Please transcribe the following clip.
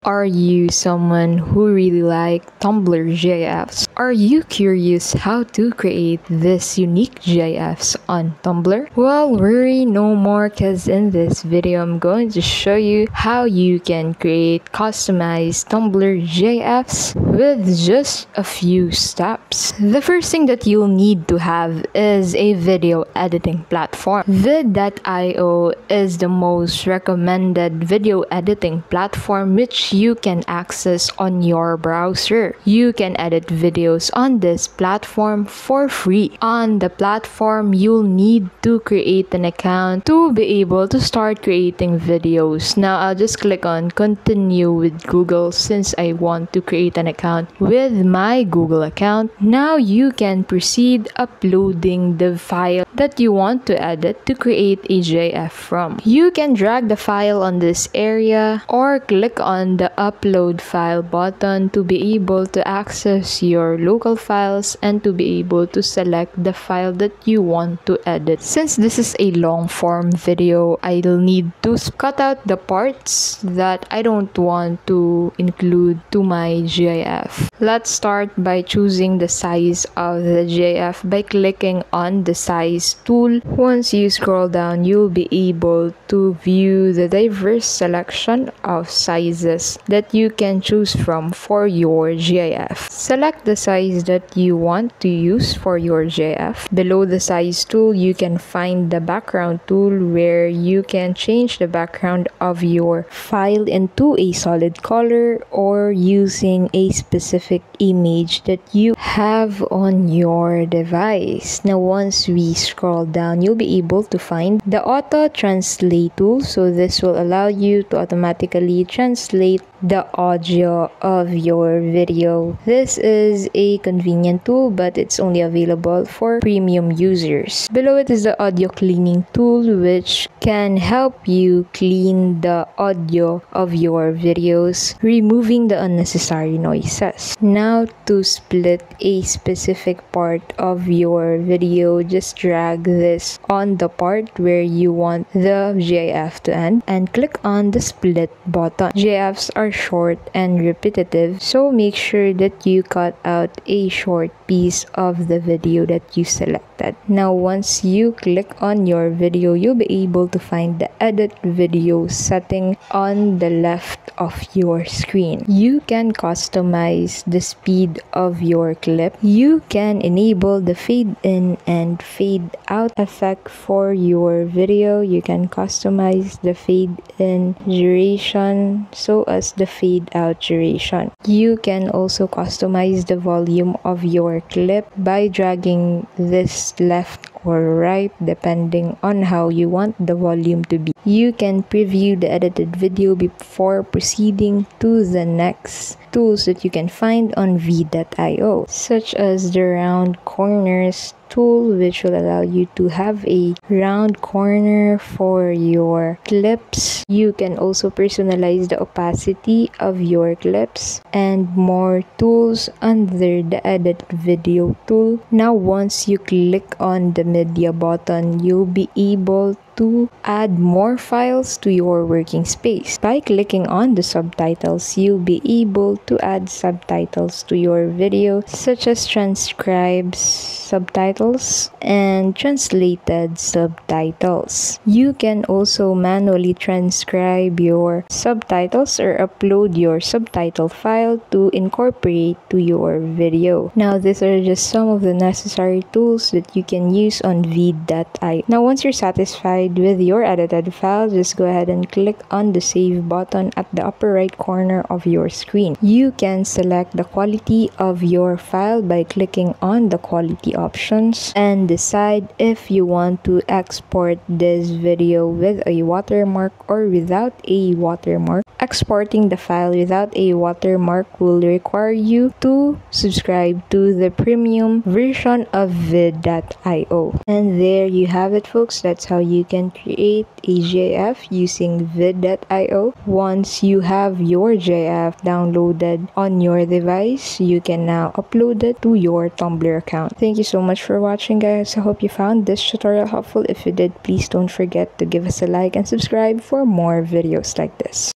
Are you someone who really like Tumblr GIFs? Are you curious how to create this unique GIFs on Tumblr? Well, worry no more, cause in this video I'm going to show you how you can create customized Tumblr GIFs with just a few steps. The first thing that you'll need to have is a video editing platform. Vid.io is the most recommended video editing platform which you can access on your browser. You can edit videos on this platform for free. On the platform, you'll need to create an account to be able to start creating videos. Now, I'll just click on continue with Google since I want to create an account with my Google account. Now, you can proceed uploading the file that you want to edit to create a GIF from. You can drag the file on this area or click on the upload file button to be able to access your local files and to be able to select the file that you want to edit. Since this is a long form video, I'll need to cut out the parts that I don't want to include to my GIF. Let's start by choosing the size of the GIF by clicking on the size tool. Once you scroll down, you'll be able to view the diverse selection of sizes that you can choose from for your GIF. Select the size that you want to use for your GIF. Below the size tool, you can find the background tool where you can change the background of your file into a solid color or using a specific image that you have on your device. Now, once we scroll down, you'll be able to find the auto translate tool. So this will allow you to automatically translate the audio of your video. This is a convenient tool, but it's only available for premium users. Below it is the audio cleaning tool, which can help you clean the audio of your videos, removing the unnecessary noises. Now, to split a specific part of your video, just drag this on the part where you want the GIF to end and click on the split button. GIFs are short and repetitive, so make sure that you cut out a short piece of the video that you selected. Now, once you click on your video, you'll be able to find the edit video setting on the left of your screen. You can customize the speed of your clip. You can enable the fade in and fade out effect for your video. You can customize the fade in duration so as the fade out duration. You can also customize the volume of your clip by dragging this left or right depending on how you want the volume to be. You can preview the edited video before proceeding to the next tools that you can find on vid.io, such as the round corners tool, which will allow you to have a round corner for your clips. You can also personalize the opacity of your clips and more tools under the edit video tool. Now, once you click on the media button, you'll be able to add more files to your working space. By clicking on the subtitles, you'll be able to add subtitles to your video, such as transcribes subtitles and translated subtitles. You can also manually transcribe your subtitles or upload your subtitle file to incorporate to your video. Now, these are just some of the necessary tools that you can use on vid.io. Now, once you're satisfied with your edited file, just go ahead and click on the save button at the upper right corner of your screen. You can select the quality of your file by clicking on the quality options and decide if you want to export this video with a watermark or without a watermark. Exporting the file without a watermark will require you to subscribe to the premium version of vid.io. And there you have it, folks. That's how you can create a GIF using vid.io. Once you have your GIF downloaded on your device, you can now upload it to your Tumblr account. Thank you so much for watching, guys. I hope you found this tutorial helpful. If you did, please don't forget to give us a like and subscribe for more videos like this.